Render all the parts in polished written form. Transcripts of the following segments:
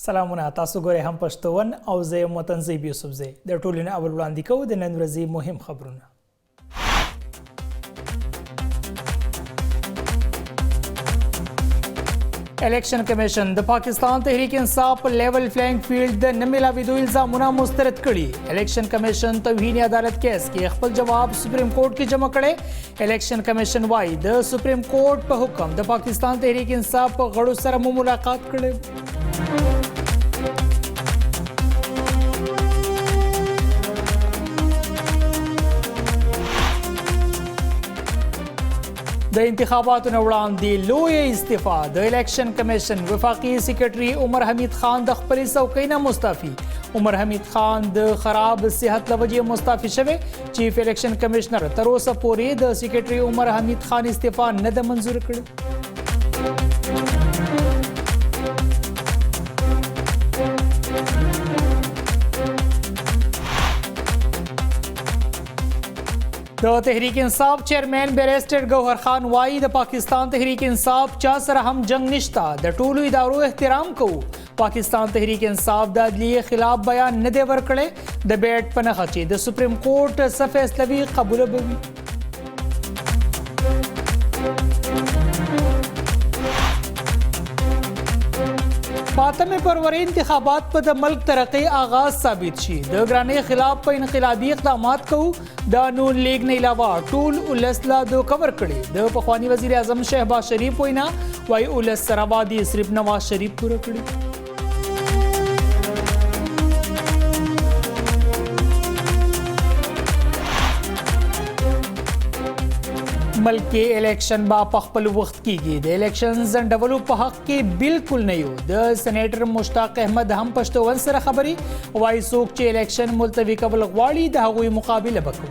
سلامونه تاسو ګورئ هم پښتون او زه یم وطنزیب یوسفزی د ټولو نه اول وړاندې کوو د نن ورځې مهم خبرونه. الیکشن کمیشن د پاکستان تحریک انصاف په لیول فلینګ فیلډ د نه ملاوېدو الزامونه مسترد کړي. الیکشن کمیشن توهین عدالت کیس کې خپل جواب سپریم کورټ کې جمع کړي. الیکشن کمیشن وايي د سپریم کورټ په حکم د پاکستان تحریک انصاف په غړو سره مو ملاقات کړي. د انتخاباتو نه وړاندې لوی استعفا د الیکشن کمیشن وفاقي سیکرټري عمر حمید خان د خپلې څوکۍ نه مستعفي. عمر حمید خان د خراب صحت له وجې مستعفي شوی. چیف الیکشن کمیشنر تر اوسه پورې د سیکرټري عمر حمید خان استعفا نه ده منظور کړې. د تحریک انصاف چیئرمین بیرسټر ګوهر خان وايي د پاکستان تحریک انصاف چا سره هم جنگ نشته، د ټولو ادارو احترام کوو. پاکستان تحریک انصاف د عدلیې خلاف بیان نه دی ورکړی. د بیټ په نښه چې د سپریم کورټ څه فیصله وي قبوله به وي. پاتمه فروری انتخابات په د ملک ترقی آغاز ثابت شي. د ګرانۍ خلاف په انقلابي اقدامات کوو. د نون لیگ نه علاوه ټول ولس لا دو کور کړي. د پخوانی وزیر اعظم شهباز شریف وینا وايي ولس سره وادي صرف نواز شریف پوره کړي. ملک کې الیکشن با په خپل وخت کېږي. د الیکشن ځنډولو په حق کې بالکل نه یو. د سېنیټر مشتاق احمد هم پښتون سره خبري وایي څوک چې الیکشن ملتوي کول غواړي د هغوی مقابله وکړي.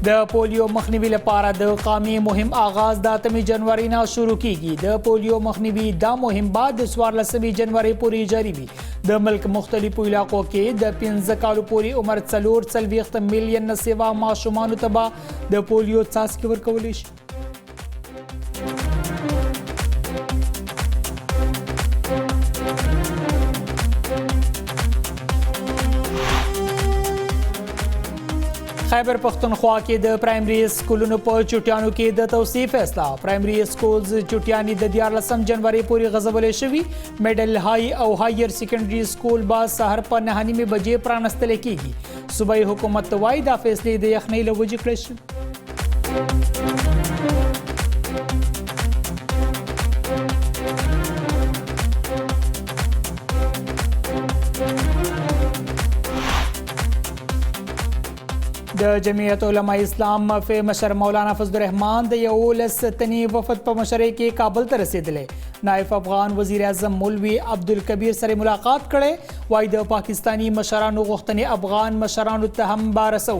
د پولیو مخنیوي لپاره د قومي مهم آغاز د 8 جنوري نه شروع کیږي. د پولیو مخنیوي دا مهم بعد د 14 جنوري پورې جاری وي. د ملک مختلفو علاقو کې د 15 کالو پورې عمر 4 میلیون نه سیوا ماشومانو ته به د پولیو څاڅکي ورکولی شي. خیبر پختونخوا کې د پرایمري سکولونو په چټیانو کې د توسيع فیصله. پرایمري سکولز چټیانی د 14 جنوري پورې غځولې شوي. میډل های او هایر سیکنډري سکول با سحر په 9:30 بجې پرانستل کېږي. صوبایي حکومت وايي دا فیصله د یخنۍ له وجې کړې شوې. د جمعیت علماء اسلام مفی مشر مولانا فضل الرحمان د 11 تنی وفد په مشرۍ کې کابل ته رسیدلې. نائب افغان وزیر اعظم مولوی عبدالکبیر سره ملاقات کړي. وايي د پاکستانی مشرانو غوښتنې افغان مشرانو ته هم بارسو.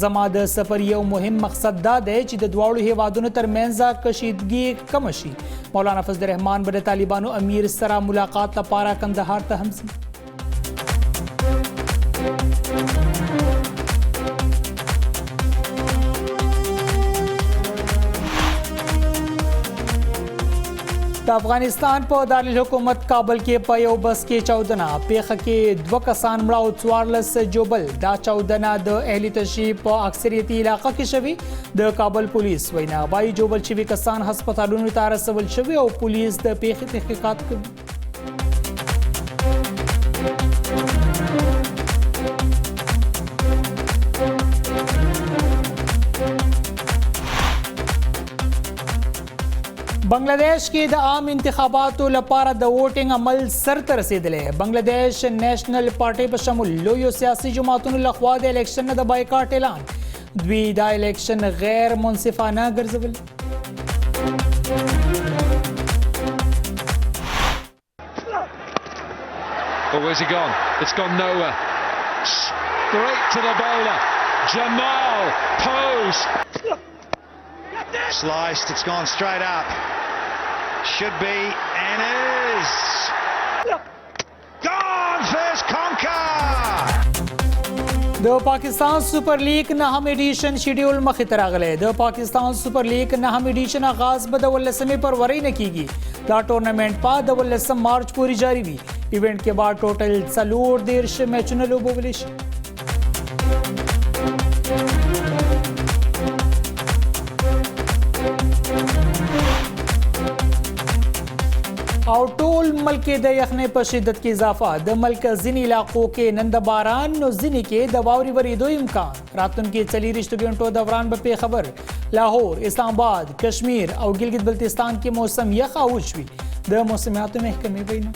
زما د سفر یو مهم مقصد دا دی چې د دواړو هیوادونو ترمنځ کشیدګي کم شي. مولانا فضل الرحمان به د طالبانو امیر سره ملاقات لپاره کندهار ته هم ځي. د افغانستان په دارالحکومت کابل کې په یو بس کې 14 پیښه کې 2 کسان مړه او 14 جوبل. دا 14 د اهلی تشریح په اکثریتي علاقه کې شوي. د کابل پولیس وینا وايي جوبل شوي کسان هسپتالونو ته رسول شوي او پولیس د پیښې تحقیقات کوي. بنگلاديش کې د عام انتخاباتو لپاره د ووټینګ عمل سر ته رسیدلی. بنگلاديش نېشنل پارټي په شمول لویو سیاسي جماعتونو لخوا د الیکشن د بایکاټ اعلان. دوی دا الیکشن غیر منصفانه ګرځول. Oh, where's he gone? It's gone nowhere. Straight to the bowler. Jamal Post. Sliced, it's gone straight up. Should be and is gone. First conquer. د پاکستان سپر لیگ نهم ایډیشن شیډیول مخې ته راغلی. د پاکستان سپر لیگ نهم ایډیشن آغاز به د 18 فروری نه کیږي. دا ټورنمنټ په د 18 مارچ پورې جاری وي. ایونت کې به ټوټل 14 میچونه لوبول شي. او ټول ملک د یخنۍ په شدت کې اضافه. د ملک ځینې علاقو کې نن د باران نو ځینې کې د واورې ورېدو امکان. راتلونکي 24 غنټو دوران به پیښور، لاهور، اسلام آباد، کشمیر او ګلګت بلتستان کې موسم یخ او وچ وي. د موسمیاتو محکمې وینا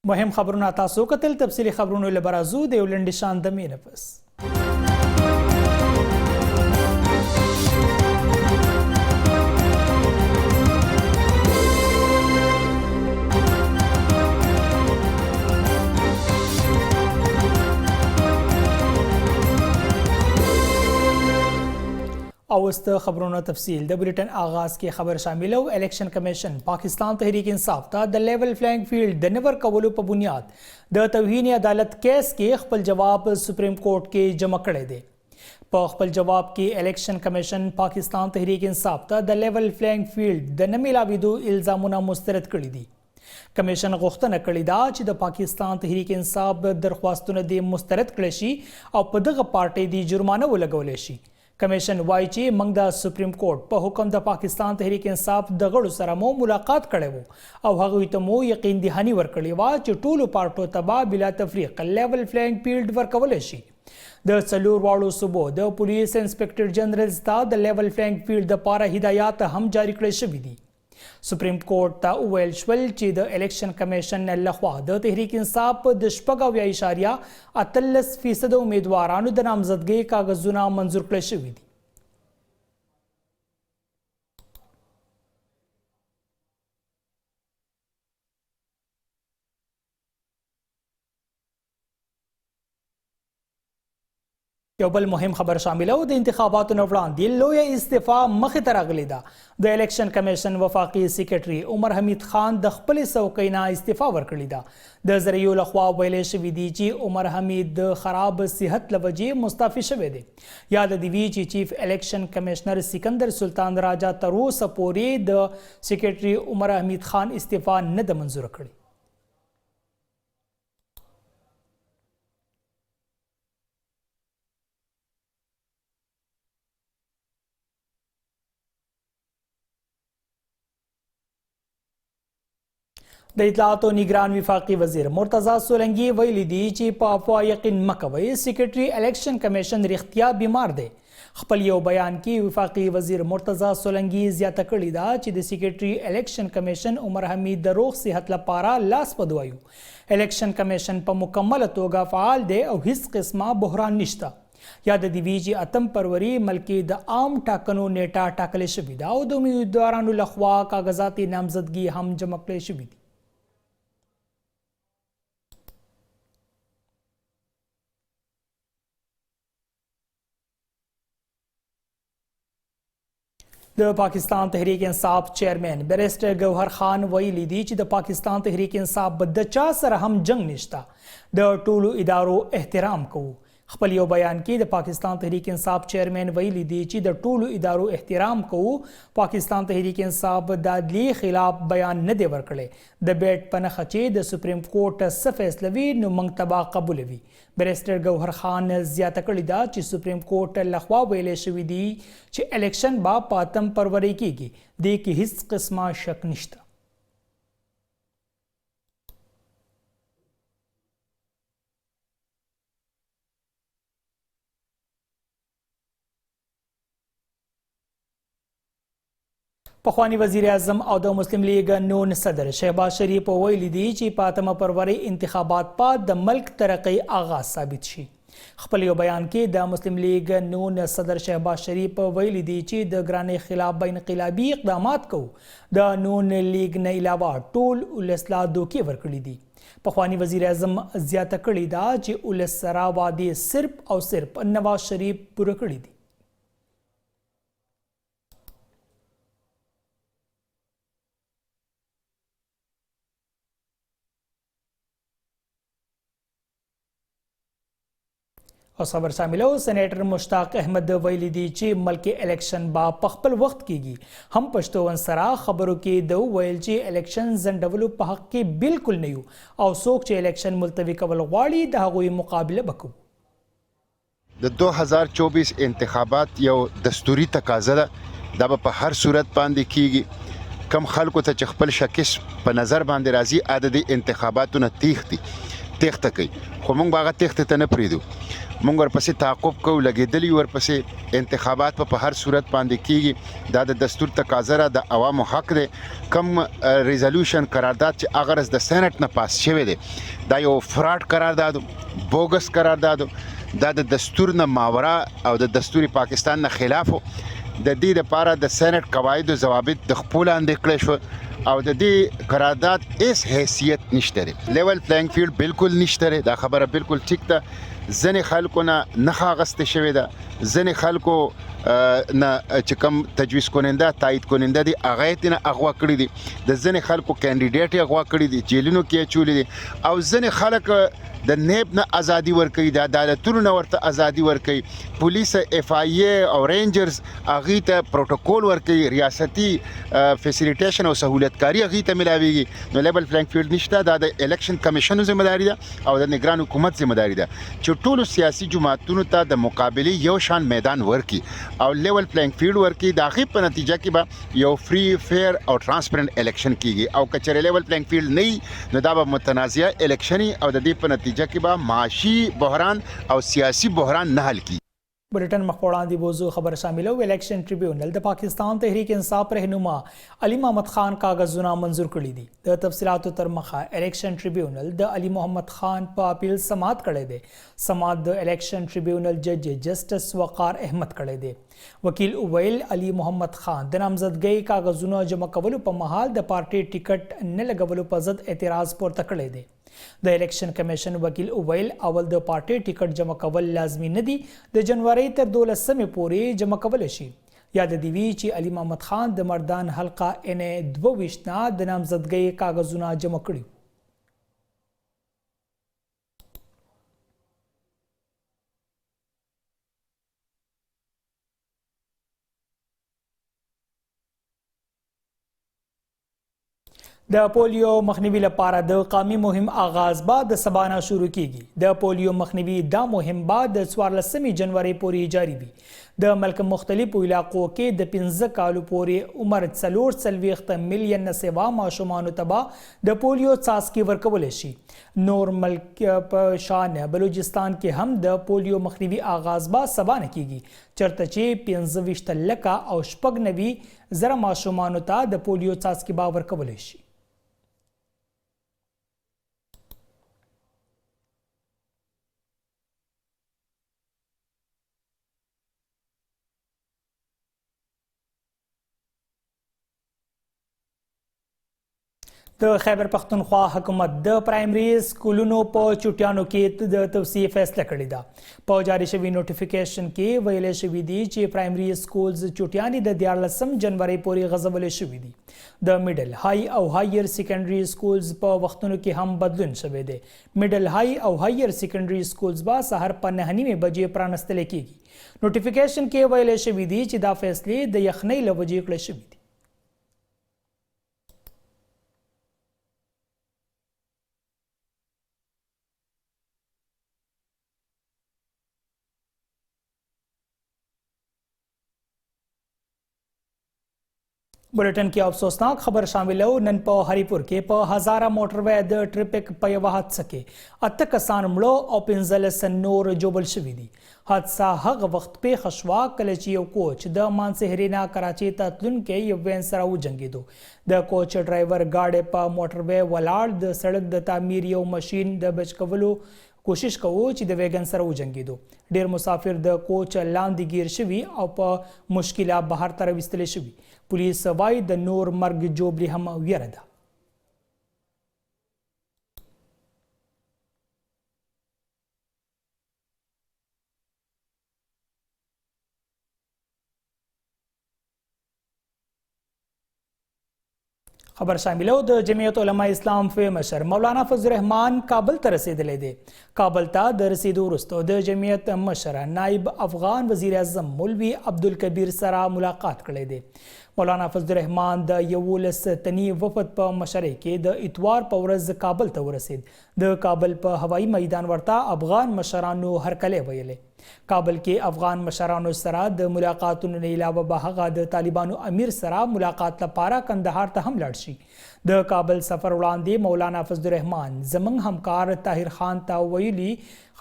مهم خبرونه تاسو کتل. تفصیلی خبرونه لبرازو د ولندې شان د مینه پس اوست خبرونو تفصیل. د بریټن آغاز کې خبر شامل او الیکشن کمیشن پاکستان تحریک انصاف ته د لیول فلینګ فیلډ د نور کولو په بنیاد د توهین عدالت کیس کې خپل جواب سپریم کورټ کې جمع کړی دی. په خپل جواب کې الیکشن کمیشن پاکستان تحریک انصاف ته د لیول فلینګ فیلډ د نه ملاویدو الزامونه مسترد کړي دي. کمیشن غوښتنه کړې ده چې د پاکستان تحریک انصاف درخواستونه د مسترد کړي شي او په دغه پارټي د جرمانه ولګول شي. کمیشن وایي چې موږ د سپریم کورټ په حکم د پاکستان تحریک انصاف د غړو سره مو ملاقات کړی وو او هغوی ته مو یقین دهاني ورکړې وه چې ټولو پارټو ته به بلا تفریق لیول فلینګ فیلډ ورکولی شي. د 4 واړو صوبو د پولیس انسپکټر جنرال ته د لیول فلینګ فیلډ دپاره هدایات هم جاری کړی شوي دي. سپریم کورټ ته وویل شول چې د الیکشن کمیشن لخوا د تحریک انصاف د 6.13% امیدوارانو د نامزدګۍ کاغذونه منظور کړل شوي دي. یو بل مهم خبر شامل او د انتخاباتو نه وړاندې لویه استعفا مخې ته راغلې ده. د الیکشن کمیشن وفاقي سیکرټري عمر حمید خان د خپلې څوکۍ نه استعفا ورکړې ده. د ذریعو لخوا ویلې شوي دي چې عمر حمید د خراب صحت له وجې مستعفي شوی دی. یاد دې وي چې چیف الیکشن کمیشنر سکندر سلطان راجا تر اوسه پورې د سیکرټري عمر حمید خان استعفا نه ده منظوره کړې. د اطلاعاتو نگران وفاقي وزیر مرتضی سولنګي ویلي دي چې په افوا یقین مه کوئ سیکرټري الیکشن کمیشن رښتیا بیمار دی. خپل یو بیان کې وفاقي وزیر مرتضی سولنګي زیاته کړې ده چې د سیکرټري الیکشن کمیشن عمر حمید د روغ صحت لپاره لاس په دوایو. الیکشن کمیشن په مکمله توګه فعال دی او هیڅ قسمه بحران نشته. یاد دې وي چې 8 فروری ملک د عام ټاکنو نیټه ټاکلې شوې ده او د امیدوارانو لخوا کاغذاتي نامزدګي هم جمع کړې شوې دي. د پاکستان تحریک انصاف چیئرمین بیرسټر ګوهر خان ویلي دي چې د پاکستان تحریک انصاف به د چا سره هم جنگ نشته. د ټولو ادارو احترام کوو. خپل یو بیان کې د پاکستان تحریک انصاف چیئرمین ویلي دي چې د ټولو ادارو احترام کوو. پاکستان تحریک انصاف د عدلیې خلاف بیان نه دی ورکړی. د بیټ په نښه چې د سپریم کورټ څه فیصله وي نو موږ ته به قبوله وي. بیرسټر ګوهر خان زیاته کړې ده چې سپریم کورټ لخوا ویلې شوي دي چې الیکشن به په 8 فروری کیږي. دې کې هیڅ قسمه شک نشته. پخوانی وزیر اعظم او د مسلم لیگ نون صدر شهباز شریف ویلي دي چې په 8 فروری انتخابات په د ملک ترقی آغاز ثابت شي. خپل یو بیان کې د مسلم لیگ نون صدر شهباز شریف ویلي دي چې د ګرانۍ خلاف به انقلابي اقدامات کوو. د نون لیگ نه علاوه ټول ولس لا دوکې ورکړي دي. پخوانی وزیر اعظم زیاته کړې ده چې ولس سره وعدې صرف او صرف نواز شریف پوره کړي دي. اوس خبر شاملو سینیټر مشتاق احمد ویلي دي چې ملکی الیکشن با په خپل وخت کیږي هم پښتون سره خبرو کې د ویل چې الیکشن زندولو په حق کې بالکل نه یو او څوک چې الیکشن ملتوي کول غواړي د هغوی مقابله وکړو د 2024 انتخابات یو دستوري تقاضا ده دا په هر صورت باندې کیږي کم خلکو ته چې خپل شکس په نظر باندې راځي عددي انتخاباتونه تیخته کوي خو موږ باغه تیخته ته نه پریدو موږ ورپسې تعقب کوو لګیدلی ورپسې انتخابات په هر صورت باندې کیږي دا د دستور تقاضا را د عوامو حق دی کم ریزولوشن قرارداد چې اگر د سېنات نه پاس شوی دی دا یو فراډ قرارداد بوګس قرارداد دا د دستور نه ماورا او د دستوري پاکستان نه خلاف د دې لپاره د سېنات قواعد او ضوابط د خپل اندې کړی شو او د دې قرارداد اس حیثیت نشته لري لیول پلینګ فیلډ بالکل نشته لري دا خبره بالکل ټیک ده ځنې خلکو نه غاغسته شوی ده ځنې خلکو نه چې کوم تجویز کننده تایید کننده دي هغه یې نه اغوا کړی دي د ځنې خلکو کینډیډیټ یې اغوا کړی دي جیلونو کې چولې دي او ځنې خلک د نیب نه ازادي ورکوي د عدالتونو نه ورته ازادي ورکوي پولیس اف آی ای او رینجرز هغه ته پروتوکول ورکوي ریاستي فیسیلیټیشن او سہولتکاری هغه ته ملاويږي نو لیبل پلینګ فیلډ نشته دا د الیکشن کمیشن ذمہداري ده او د نگران حکومت ذمہداري ده چې ټولو سیاسي جماعتونو ته د مقابله یو شان میدان ورکي او لیول پلینګ فیلډ ورکي د هغې په نتیجه کې به یو فری فیر او ترانسپرنٹ الیکشن کیږي او که چېرې لیول پلینګ فیلډ نه نو دا به متنازعه الیکشن او د دې په نتیجه کې به معاشي بحران او سیاسي بحران نه حل کیږي بریٹن مخوڑان دی موضوع خبر شامل ہو الیکشن ٹریبیونل د پاکستان تحریک انصاف رہنما علی محمد خان کاغذونه منظور کړي دي د تفصیلاتو تر مخه الیکشن ټریبیونل د علی محمد خان په اپیل سماعت کړي دي سماعت د الیکشن ټریبیونل جج جسټس وقار احمد کړي دي وکیل اویل علی محمد خان د نامزدګۍ کاغذونه جمع کولو په مهال د پارټي ټیکټ نه لګولو په ضد اعتراض پورته کړی دی د الیکشن کمیشن وکیل اویل اول د پارټي ټیکټ جمع کول لازمي نه دي د جنوري تر 12 پورې جمع کول شي یاد دی وی چې علي محمد خان د مردان حلقه ان 22 نه د نامزدګۍ کاغذونه جمع کړي د پولیو مخنیوي لپاره د قومي مهم آغاز بعد د سبا شروع کیږي د پولیو مخنیوي دا مهم بعد د 14 جنوري پورې جاری وي د ملک مختلفو علاقو کې د 15 کالو پورې عمر 4 ملین نه سوا ماشومان تبا د پولیو څاڅکي ورکول شي نور ملک په شان بلوچستان کې هم د پولیو مخنیوي آغاز بعد سبا نه کیږي چرته چې 15 لکه او 90 ماشومان ته د پولیو څاڅکي با ورکول شي د خیبر پختونخوا حکومت د پرایمري سکولونو په چوټیانو کې د توسيع فیصله کړې ده په جاري شوی نوټیفیکیشن کې ویل شوی دی چې پرایمري سکولز چوټیانې د 14 جنوري پورې غځول شوی دي د میډل های او هایر سیکنډري سکولز په وختونو کې هم بدلون شوی دی میډل های او هایر سیکنډري سکولز با سحر په 9:30 بجې پرانستل کیږي نوټیفیکیشن کې ویل شوی دی چې دا فیصله د یخنۍ لوجې کړې شوی دي بلټن کې افسوسناک خبر شامل او نن په هریپور کې په هزاره موټروي د ټریفک په یو حادثه کې اته کسان مړه او 15 نور جوبل شوي دي حادثه هغه وخت په خشوا کله چې یو کوچ د مانسهرینا کراچي ته تلونکي یو وین سره وجنګیدو د کوچ ډرایور گاډي په موټروي ولاړ د سړک د تعمیر یو ماشين د بچ کولو کوشش کوو چې د ویګن سره وجنګیدو ډیر مسافر د کوچ لاندې گیر شوي او په مشکله بهر تر وستل شوي پولیس وای د نور مرګ جوبلی هم ویره ده خبر شاملو د جمعیت علماء اسلام فی مشر مولانا فضل الرحمن کابل ته رسیدلی دی. کابل ته د رسیدو وروسته د جمعیت مشر نائب افغان وزیر اعظم مولوي عبدالکبیر سره ملاقات کړی دی. مولانا فضل الرحمن د 11 تنی وفد په مشرۍ کې د اتوار په ورځ کابل ته ورسید. د کابل په هوایي میدان ورته افغان مشرانو هرکلی ویلې. کابل کې افغان مشرانو سره د ملاقاتونو نه علاوه به هغه د طالبانو امیر سره ملاقات لپاره کندهار ته هم لاړ شي. د کابل سفر وړاندې مولانا فضل الرحمن زمنګ همکار طاهر خان ته ویلي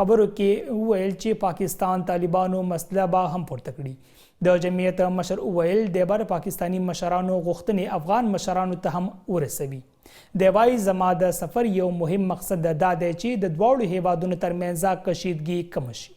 خبرو کې وویل چې پاکستان طالبانو مسله به هم پورته کړي. د جمعیت مشر وویل د بر پاکستانی مشرانو غوښتنې افغان مشرانو ته هم ورسوي. د وای زما د سفر یو مهم مقصد دا دی چې د دواړو هیوادونو ترمنځ کشیدګي کم شي.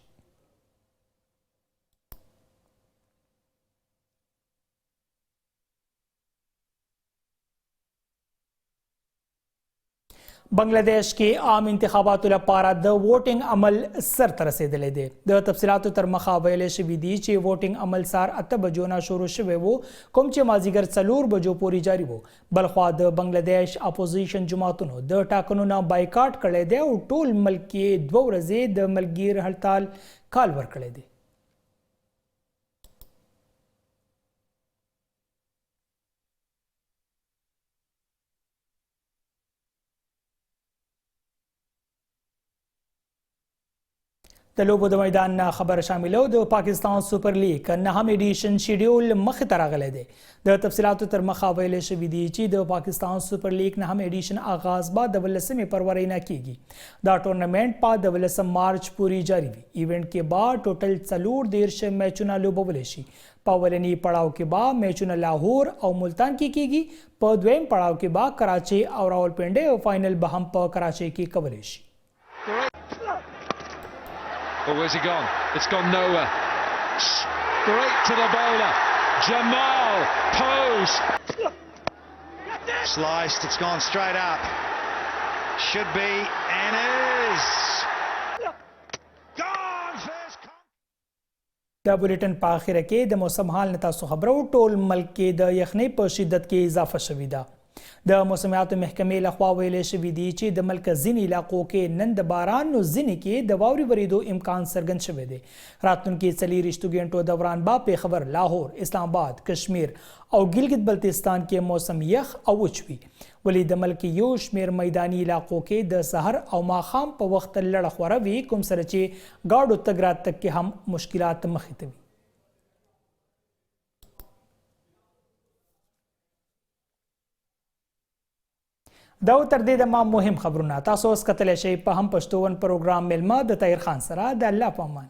بنگلاديش کې عام انتخاباتو لپاره د ووټینګ عمل سر ته رسیدلی دی. د تفصیلاتو تر مخه ویلی شوي دي چې ووټینګ عمل سهار 8 بجو نه شروع شوی و، کوم چې مازدیګر 4 بجو پورې جاري و. بلخوا د بنگلاديش اپوزیشن جماعتونو د ټاکنو نه بایکاټ کړی دی او ټول ملک کې 2 ورځې د ملګیر هړتال کال ورکړی دی. د لوبو د میدان نه خبر شاملو د پاکستان سپر لیگ 9 ایډیشن شیډیول مخې ته راغلی دی. د تفصیلاتو تر مخه ویلی شوي دي چې د پاکستان سپر لیگ 9 ایډیشن آغاز به د 18 فروری نه کیږي. دا ټورنمنټ په 18 مارچ پورې جاری وي. ایونټ کې به ټوټل 14 میچونه لوبولی شي. په اولنی پړاو کې به میچونه لاهور او ملتان کې کیږي. په دویم پړاو کې به کراچي او راولپنډي او فائنل به هم په کراچي کې کولی شي. Oh, where's he gone? It's gone nowhere. Straight to the bowler. Jamal Post. Sliced, it's gone straight up. Should be and is. Gone first. د بولیټن په اخره کې د موسم حال نه تاسو خبرو. ټول ملک کې د یخنۍ په شدت کې اضافه شوې ده. د موسمیاتو محکمې لخوا ویلی شوي دي چې د ملک ځینې علاقو کې نن د باران نو ځینې کې د واورې ورېدو امکان څرګند شوی دی. راتلونکي 24 غنټو دوران به پیښور، لاهور، اسلام آباد، کشمیر او ګلګت بلتستان کې موسم یخ او وچ وي. ولی د ملک یو شمیر میداني علاقو کې د سحر او ماښام په وخت لړه خوره وي، کوم سره چې ګاډو تګ راتګ کې هم مشکلات مخې ته وي. دا تر دې د ما مهم خبرونه تاسو اوس کتلی شئ په هم پښتو ون پروګرام میلمه د طاهر خان سره. د الله په امان.